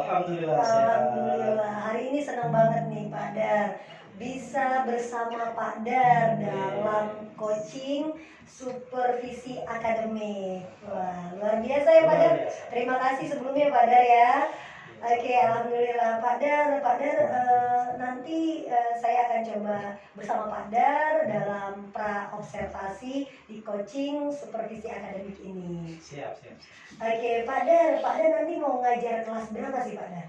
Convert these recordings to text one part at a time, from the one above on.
Alhamdulillah sehat. Alhamdulillah. Hari ini senang banget nih Pak Dar bisa bersama Pak Dar dalam coaching supervisi akademik. Wah, luar biasa ya Pak Dar. Terima kasih sebelumnya Pak Dar ya. Oke, alhamdulillah Pak Dar. Nanti saya akan coba bersama Pak Dar dalam pra observasi di coaching supervisi akademik ini. Siap. Oke, Pak Dar nanti mau ngajar kelas berapa sih Pak Dar?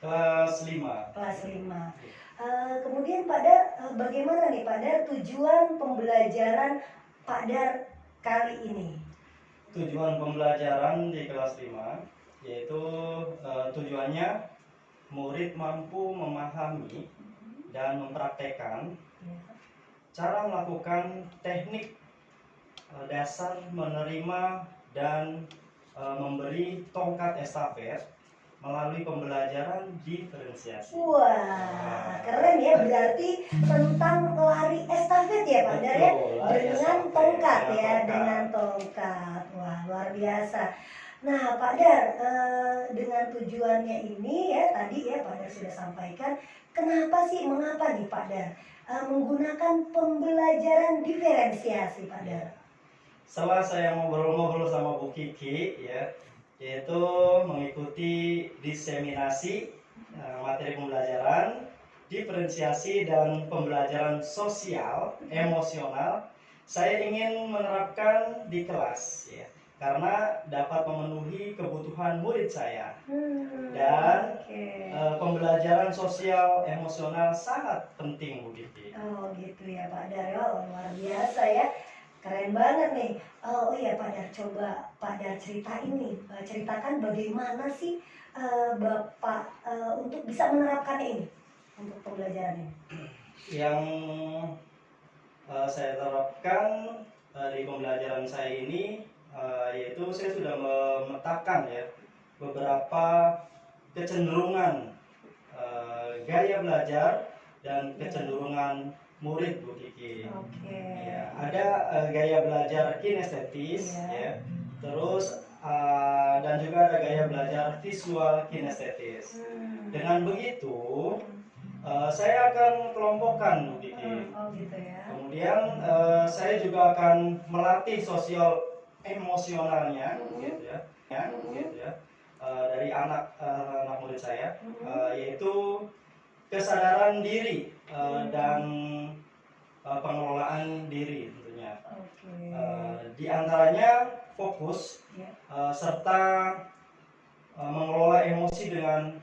Kelas 5. Kelas 5. Kemudian Pak Dar, bagaimana nih Pak Dar tujuan pembelajaran Pak Dar kali ini? Tujuan pembelajaran di kelas 5 yaitu tujuannya murid mampu memahami dan mempraktekkan cara melakukan teknik dasar menerima dan memberi tongkat estafet melalui pembelajaran diferensiasi. Wah, keren ya, berarti tentang lari estafet ya Pak Dar ya, dengan tongkat ya, dengan tongkat. Wah, luar biasa. Nah Pak Dar, dengan tujuannya ini ya, tadi ya Pak Dar sudah sampaikan, mengapa nih Pak Dar menggunakan pembelajaran diferensiasi Pak Dar? Setelah saya ngobrol-ngobrol sama Bu Kiki ya, yaitu mengikuti diseminasi materi pembelajaran diferensiasi dan pembelajaran sosial emosional, saya ingin menerapkan di kelas ya, karena dapat memenuhi kebutuhan murid saya. Dan pembelajaran sosial emosional sangat penting Bu Kiki. Oh gitu ya Pak Dar, luar biasa ya. Keren banget nih. Oh iya Pak Dar, coba Pak Dar ceritakan bagaimana sih Bapak untuk bisa menerapkan ini untuk pembelajaran ini. Yang saya terapkan di pembelajaran saya ini yaitu saya sudah memetakan ya beberapa kecenderungan gaya belajar dan kecenderungan murid Bu Kiki. Ya, ada gaya belajar kinestetis ya, terus dan juga ada gaya belajar visual kinestetis. Dengan begitu saya akan kelompokkan Bu Kiki. Gitu ya. Kemudian saya juga akan melatih sosial emosionalnya gitu ya, dari anak murid saya, yaitu kesadaran diri dan pengelolaan diri tentunya. Di antaranya fokus serta mengelola emosi dengan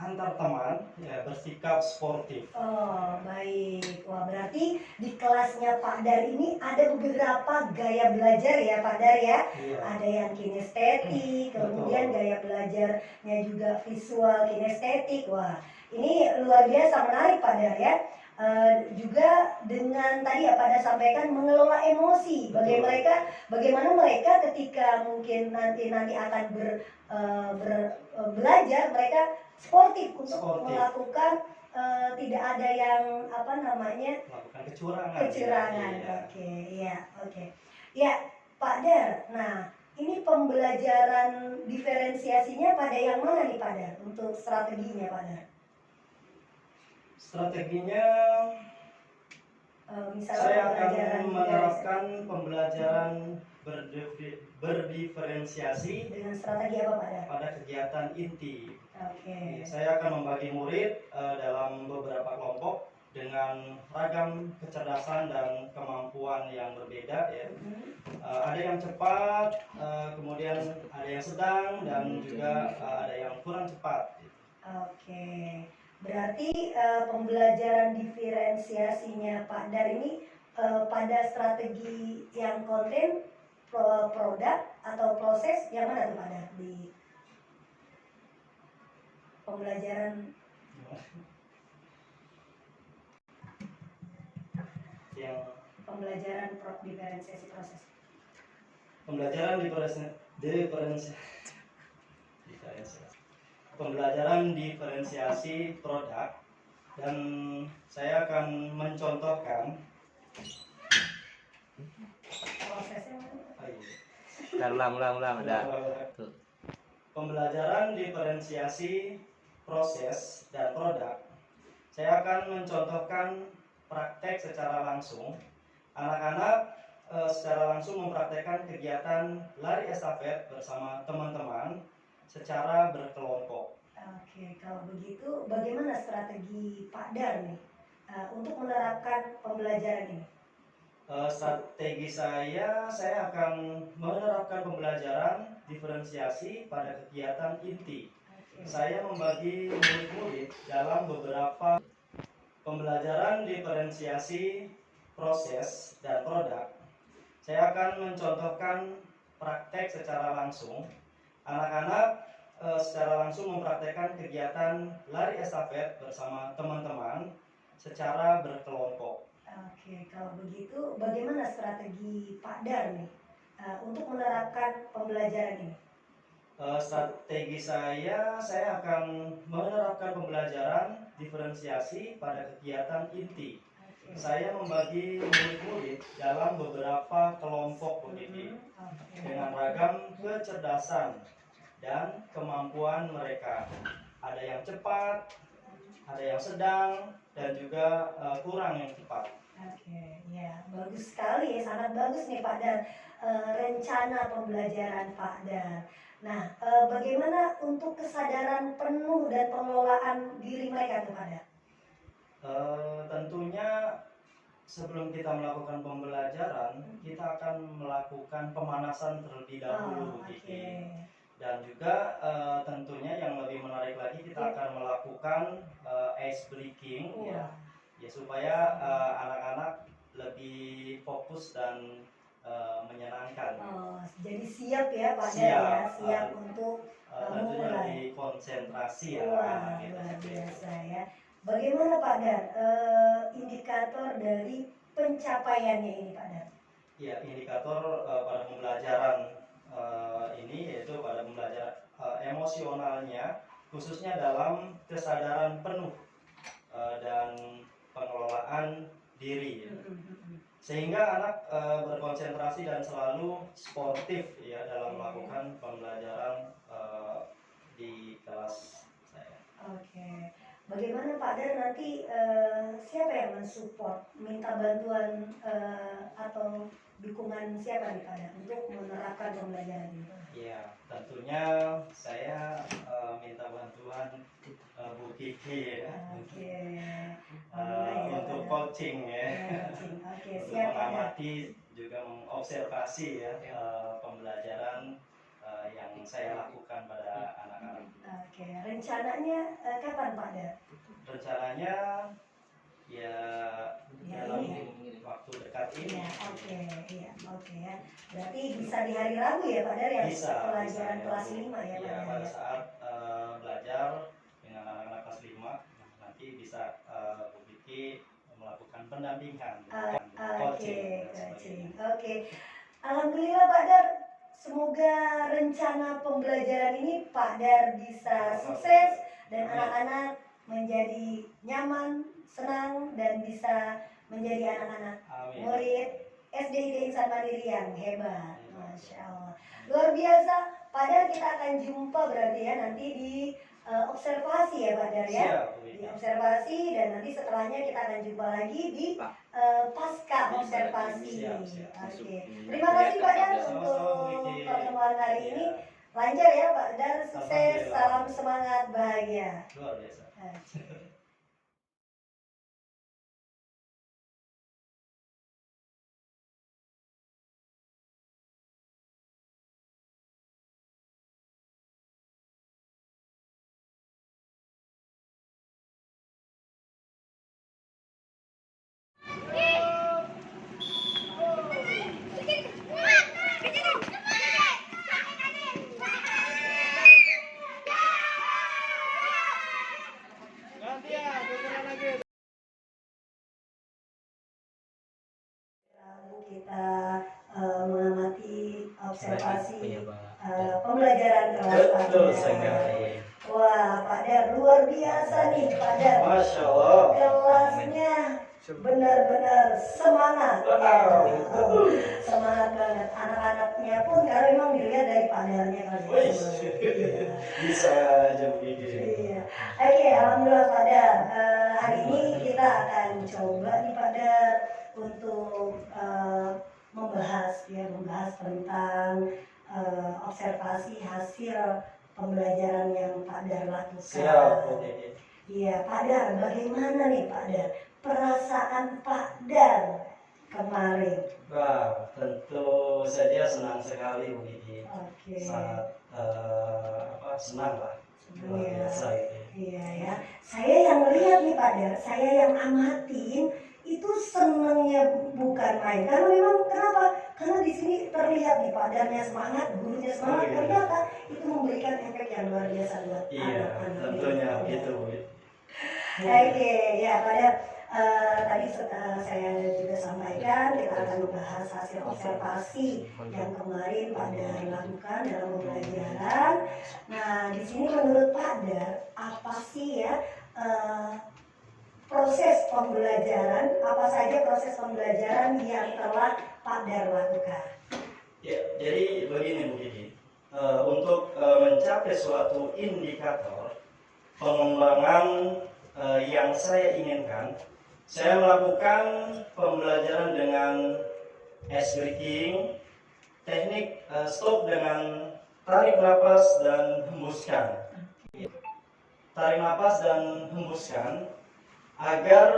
antar teman ya, bersikap sportif. Oh baik, wah berarti di kelasnya Pak Dar ini ada beberapa gaya belajar ya Pak Dar ya. Iya. Ada yang kinestetik, kemudian gaya belajarnya juga visual kinestetik. Wah ini luar biasa menarik Pak Dar ya. Juga dengan tadi ya Pak Dar sampaikan mengelola emosi. Bagaimana mereka ketika mungkin nanti akan belajar, mereka sportif untuk melakukan tidak ada yang melakukan kecurangan. Oke. Ya Pak Dar. Nah ini pembelajaran diferensiasinya pada yang mana nih Pak Dar untuk strateginya Pak Dar? Strateginya misalnya saya akan menerapkan pembelajaran berdiferensiasi dengan strategi apa Pak Dar? Pada kegiatan inti. Oke. Saya akan membagi murid dalam beberapa kelompok dengan ragam kecerdasan dan kemampuan yang berbeda ya. Ada yang cepat, kemudian ada yang sedang, dan juga ada yang kurang cepat. Oke. Berarti pembelajaran diferensiasinya Pak Dar ini pada strategi yang konten, produk atau proses, yang mana tuh Pak Dar di pembelajaran? Yang pembelajaran diferensiasi proses. Pembelajaran diferensiasi produk, dan saya akan mencontohkan prosesnya. Ulang ada. Pembelajaran diferensiasi proses, dan produk, saya akan mencontohkan praktek secara langsung. Anak-anak secara langsung mempraktekkan kegiatan lari estafet bersama teman-teman secara berkelompok. Oke, kalau begitu bagaimana strategi Pak Dar nih untuk menerapkan pembelajaran ini? Strategi saya akan menerapkan pembelajaran diferensiasi pada kegiatan inti. Saya membagi murid-murid dalam beberapa pembelajaran diferensiasi proses dan produk. Saya akan mencontohkan praktek secara langsung. Anak-anak secara langsung mempraktekkan kegiatan lari estafet bersama teman-teman secara berkelompok. Oke, kalau begitu bagaimana strategi Pak Dar nih untuk menerapkan pembelajaran ini? Strategi saya akan menerapkan pembelajaran diferensiasi pada kegiatan inti. Saya membagi murid-murid dalam beberapa kelompok begitu dengan ragam kecerdasan dan kemampuan mereka. Ada yang cepat, ada yang sedang, dan juga kurang yang cepat. Oke, ya bagus sekali ya, sangat bagus nih Pak Dar rencana pembelajaran Pak Dar. Nah, bagaimana untuk kesadaran penuh dan pengelolaan diri mereka tuh Pak Dar? Tentunya sebelum kita melakukan pembelajaran, kita akan melakukan pemanasan terlebih dahulu, Oke. dan juga tentunya yang lebih menarik lagi kita akan melakukan ice breaking, ya supaya anak-anak lebih fokus dan menyenangkan. Jadi siap ya Pak Dar ya, siap untuk tentunya memulai. lebih konsentrasi ya. Wah, luar biasa ya. Bagaimana Pak Dar indikator dari pencapaiannya ini Pak Dar? Ya, indikator pada pembelajaran ini yaitu pada pembelajaran emosionalnya, khususnya dalam kesadaran penuh dan pengelolaan diri, sehingga anak berkonsentrasi dan selalu sportif ya dalam melakukan pembelajaran di kelas saya. Oke. Bagaimana Pak Dar nanti siapa yang mensupport, minta bantuan atau dukungan siapa nih Pak Dar untuk menerapkan pembelajaran ini? Ya, tentunya saya minta bantuan Bu Kiki ya. Oke. Untuk coaching ya. Oke, Untuk siap Pak Dar. mengamati juga mengobservasi ya pembelajaran yang saya lakukan pada anak-anak. Oke, rencananya kapan Pak Dar? Rencananya ya dalam waktu dekat ini. Oke ya. Berarti bisa di hari Rabu ya Pak Dar ya? Bisa. Pelajaran kelas 5 ya Pak Ya, Dar. pada saat belajar dengan anak-anak kelas 5 nanti bisa Bu Kiki melakukan pendampingan, coaching. Oke. Alhamdulillah Pak Dar, semoga rencana pembelajaran ini Pak Dar bisa sukses dan anak-anak menjadi nyaman, senang, dan bisa menjadi anak-anak murid SDID Insan Mandiri yang hebat. Masya Allah, luar biasa. Pak Dar, kita akan jumpa berarti ya nanti di observasi ya Pak Dar ya. Di observasi, dan nanti setelahnya kita akan jumpa lagi di pasca observasi. Oke. Terima kasih Pak Dar untuk pertemuan hari ini. Lancar ya Pak Dar, sukses, salam semangat, bahagia. Luar biasa. Kita mengamati observasi pembelajaran kelas 4. Wah, Pak Dar luar biasa nih, Pak Dar. Masya Allah. Kelasnya benar-benar semangat. Wow. Semangat banget. Anak-anaknya pun karena memang dilihat dari Pak Darnya kali ya. Wih. Iya. Bisa aja begini. Iya. Oke, alhamdulillah Pak Dar. Hari ini kita akan coba nih Pak Dar untuk membahas tentang observasi hasil pembelajaran yang Pak Dar lakukan. Siap, oke. Iya, Pak Dar, bagaimana nih Pak Dar? Perasaan Pak Dar kemarin. Wah, tentu saja senang sekali Bu Gigi. Oke. Sangat senang lah. Luar Iya. biasa gitu. Iya ya. Saya yang lihat nih Pak Dar, saya yang amatin itu senangnya bukan main. Karena memang kenapa? Karena di sini terlihat nih Pak Darnya semangat, gurunya semangat. Oh, iya. Ternyata itu memberikan efek yang luar biasa buat Iya, anak-anak. tentunya gitu Bu. Oke, ya Pak Dar. Tadi saya juga sampaikan kita akan membahas hasil observasi yang kemarin Pak Dar lakukan dalam pembelajaran. Nah, di sini menurut Pak Dar apa sih ya proses pembelajaran? Apa saja proses pembelajaran yang telah Pak Dar lakukan? Ya, jadi begini Bu Gigi. Untuk mencapai suatu indikator pengembangan yang saya inginkan, saya melakukan pembelajaran dengan ice breathing, teknik stop dengan tarik napas dan hembuskan. Tarik napas dan hembuskan agar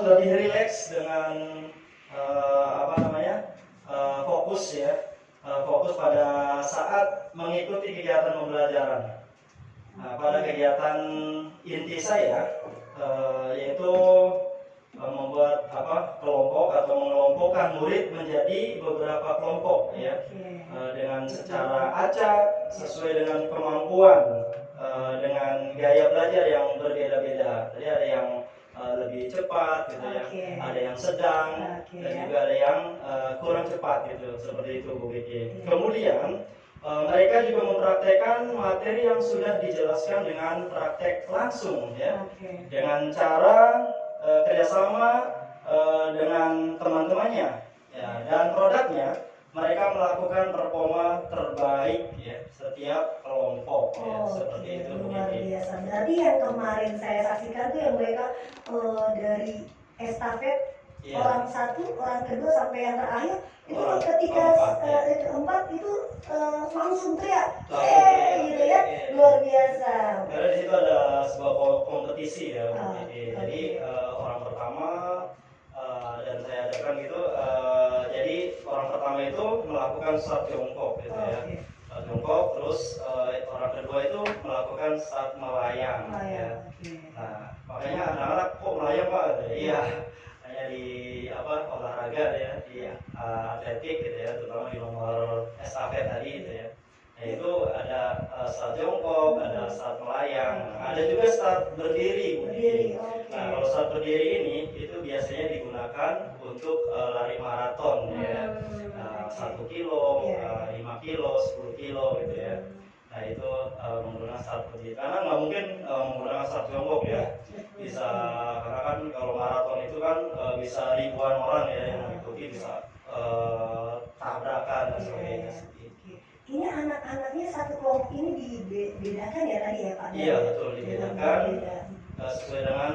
lebih rileks dengan fokus ya, fokus pada saat mengikuti kegiatan pembelajaran. Nah, pada kegiatan inti saya yaitu membuat kelompok atau mengelompokkan murid menjadi beberapa kelompok ya, dengan secara acak sesuai dengan kemampuan, dengan gaya belajar yang berbeda-beda. Jadi ada yang lebih cepat gitu ya, ada yang sedang, dan juga ada yang kurang cepat gitu, seperti itu Bu Vicky. Kemudian mereka juga mempraktekkan materi yang sudah dijelaskan dengan praktek langsung ya, dengan cara kerjasama dengan teman-temannya ya, dan produknya mereka melakukan performa terbaik ya setiap kelompok ya, seperti itu. Luar biasa. Berarti yang kemarin saya saksikan tuh yang mereka dari estafet orang satu, orang kedua sampai yang terakhir itu ketika empat itu langsung teriak, gitu ya, luar biasa. Karena di situ ada sebuah kompetisi ya, jadi orang pertama dan saya adakan gitu, jadi orang pertama itu melakukan start jongkok gitu ya, start jongkok, terus orang kedua itu melakukan start melayang. Ya. Nah, makanya anak-anak kok melayang Pak? Iya. Di olahraga ya, di atletik gitu ya, terutama di nomor estafet tadi gitu ya. Nah, itu ada start jongkok, ada start melayang, ada juga start berdiri. Nah, kalau start berdiri ini itu biasanya digunakan untuk lari maraton ya, 1 kilo, 5 kilo, 10 kilo gitu ya. Nah, itu menggunakan start berdiri, karena nggak mungkin menggunakan start jongkok ya. Bisa, karena kan kalau maraton itu kan bisa ribuan orang ya yang mengikuti, bisa tabrakan dan sebagainya. Ini anak-anaknya satu kelompok ini dibedakan ya tadi ya Pak? Iya betul, dibedakan sesuai dengan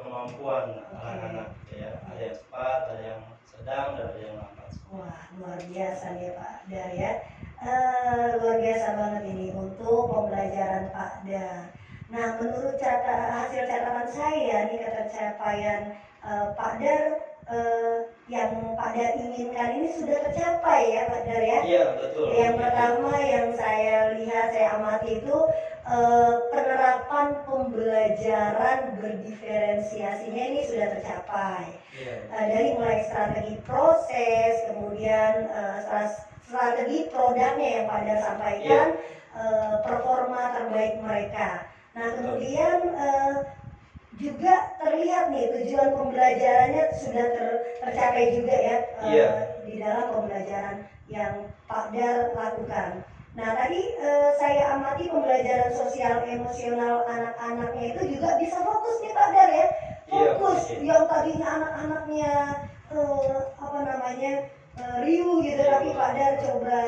kemampuan anak-anak ya. Ada yang cepat, ada yang sedang, dan ada yang lambat. Wah, luar biasa nih Pak Dar ya. Luar biasa banget ini untuk pembelajaran Pak Dar. Nah, menurut hasil catatan saya nih, capaian Pak Dar yang Pak Dar inginkan ini sudah tercapai ya Pak Dar ya? Iya betul. Yang pertama yang saya lihat, saya amati itu penerapan pembelajaran berdiferensiasinya ini sudah tercapai. Dari mulai strategi proses, kemudian strategi produknya yang Pak Dar sampaikan, performa terbaik mereka. Nah, kemudian juga terlihat nih tujuan pembelajarannya sudah tercapai juga ya, di dalam pembelajaran yang Pak Dar lakukan. Nah tadi saya amati pembelajaran sosial emosional anak-anaknya itu juga bisa fokus nih Pak Dar ya. Fokus yang tadinya anak-anaknya apa namanya riuh gitu, tapi Pak Dar coba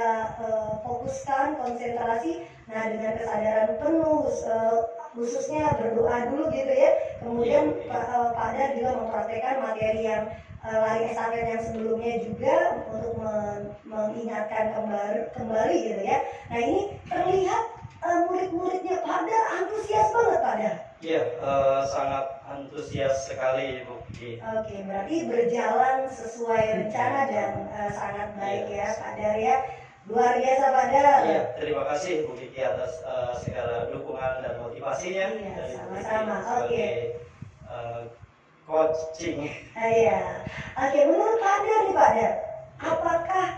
fokuskan konsentrasi. Nah dengan kesadaran penuh khususnya berdoa dulu gitu ya. Kemudian Pak Dar juga mempraktekkan materi yang lari estafet yang sebelumnya juga untuk mengingatkan kembali gitu ya. Nah ini terlihat murid-muridnya Pak Dar antusias banget Pak Dar. Iya, sangat antusias sekali Bu Kiki. Oke, berarti berjalan sesuai rencana dan sangat baik ya Pak Dar ya. Luar biasa Pak Dar. Iya, terima kasih Bu Kiki atas segala dukungan dan motivasinya. Iya, dari Bu Kiki sama-sama. sebagai coaching. Iya. Oke, menurut Pak Dar nih Pak Dar, apakah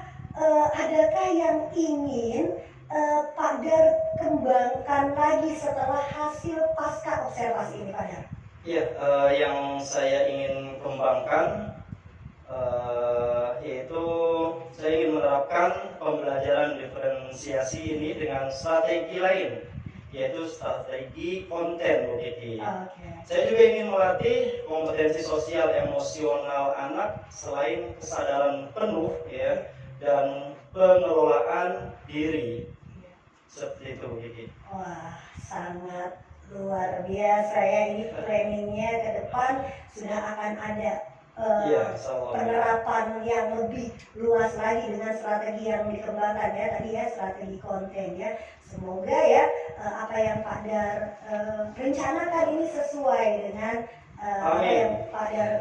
adakah yang ingin Pak Dar kembangkan lagi setelah hasil pasca observasi ini Pak Dar? Iya, yang saya ingin kembangkan yaitu saya ingin menerapkan pembelajaran diferensiasi ini dengan strategi lain, yaitu strategi konten Bu Kiki. Oke. Saya juga ingin melatih kompetensi sosial emosional anak selain kesadaran penuh ya dan pengelolaan diri. Seperti itu Bu Kiki. Wah, sangat luar biasa ya, ini trainingnya ke depan sudah akan ada Iya, insyaallah. penerapan yang lebih luas lagi dengan strategi yang dikembangkan ya tadi ya, strategi konten ya. Semoga ya apa yang Pak Dar rencanakan ini sesuai dengan apa yang Pak Dar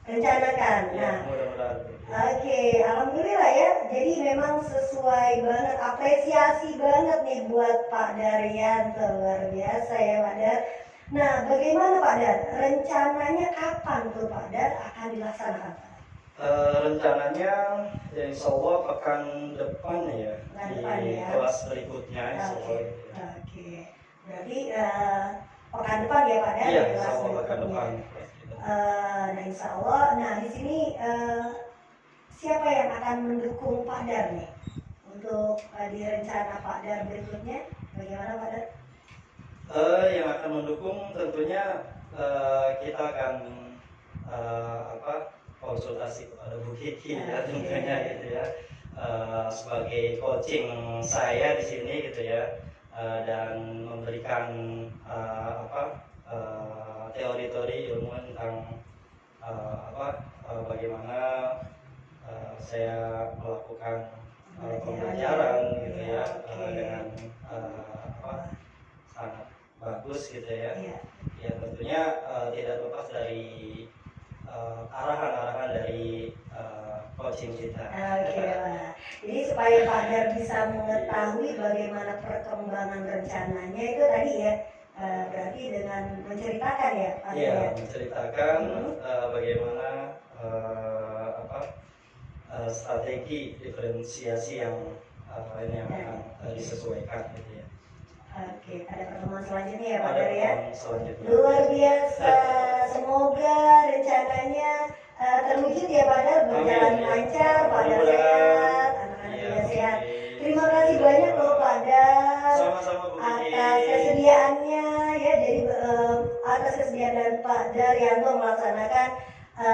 rencanakan. Ya, Nah, mudah-mudahan. oke, alhamdulillah ya. Jadi memang sesuai banget, apresiasi banget nih buat Pak Daryanto, luar biasa ya Pak Dar. Nah, bagaimana Pak Dar? Rencananya kapan tuh Pak Dar akan dilaksanakan? Rencananya ya insya Allah pekan depan ya, Pekan di depan ya. kelas berikutnya insya Allah. Oke, oke. Berarti pekan depan ya Pak Dar? Iya, di insya kelas Allah pekan berikutnya. depan. Nah, insya Allah. Nah, di sini siapa yang akan mendukung Pak Dar nih untuk di rencana Pak Dar berikutnya? Bagaimana Pak Dar? Yang akan mendukung tentunya kita akan konsultasi kepada Bu Kiki ya tentunya gitu ya, sebagai coaching saya di sini gitu ya, dan memberikan teori-teori ilmu tentang bagaimana saya melakukan pembelajaran gitu ya, dengan sangat bagus gitu ya. Ya tentunya tidak lepas dari arahan-arahan dari coaching kita. Oke lah. Jadi supaya Pak Dar bisa mengetahui bagaimana perkembangan rencananya itu tadi ya, berarti dengan menceritakan ya Pak Dar. Iya, Ya? menceritakan bagaimana strategi diferensiasi yang ini yang akan disesuaikan gitu ya. Oke, pada pertemuan selanjutnya ya Pak Pada Dar ya. pertemuan selanjutnya. Luar biasa. Semoga rencananya terwujud ya Pak Dar, berjalan Amin, ya. lancar, Pak Dar Mudah-mudahan. sehat, anak-anak Iya, juga sehat. oke. Terima kasih banyak loh Pak Dar Sama-sama Bu Kiki. atas kesediaannya ya, jadi atas kesediaan Pak Daryanto melaksanakan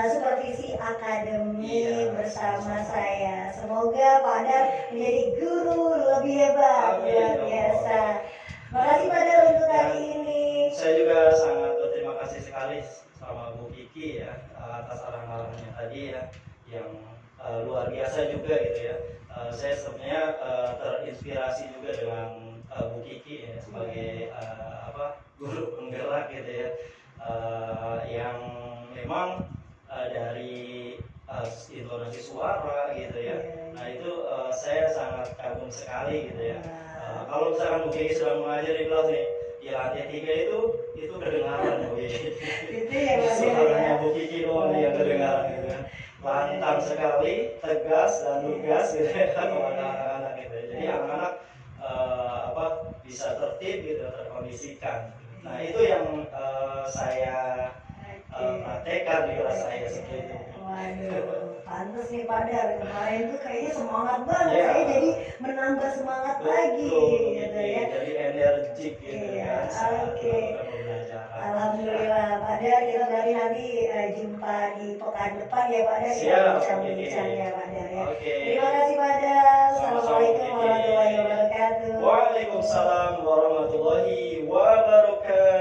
supervisi akademik bersama saya. Semoga Pak Dar menjadi guru lebih hebat, Amin, luar ya biasa. Makasih Pak Dar untuk hari ini. Saya juga sangat berterima kasih sekali sama Bu Kiki ya, atas arahan-arahannya tadi ya, yang luar biasa juga gitu ya. Saya sebenarnya terinspirasi juga dengan Bu Kiki ya, sebagai guru penggerak gitu ya, yang memang dari intonasi suara gitu ya. Nah itu saya sangat kagum sekali gitu ya. Kalau misalkan Bu Kiki sedang mengajar di kelas nih, di lantai 3 itu kedengaran Bu Kiki. Itu yang Suaranya Bu Kiki doang yang kedengaran gitu kan. Lantang sekali, tegas dan lugas gitu ya kepada anak-anak gitu. Jadi anak-anak bisa tertib gitu, terkondisikan. Nah itu yang saya praktekkan di kelas saya seperti itu. Waduh. pantes nih Pak Dar, kemarin tuh kayaknya semangat banget, Iya. saya jadi menambah semangat lagi gitu ya. Jadi energik gitu Iya, kan. oke. Dalam pembelajaran. Alhamdulillah Pak Dar, kita berarti nanti jumpa di pekan depan ya Pak Dar, Siap, bincang-bincang oke. ya Pak Dar ya. Oke. Terima kasih Pak Dar. Sama-sama, Assalamualaikum Kiki. warahmatullahi wabarakatuh. Waalaikumsalam warahmatullahi wabarakatuh.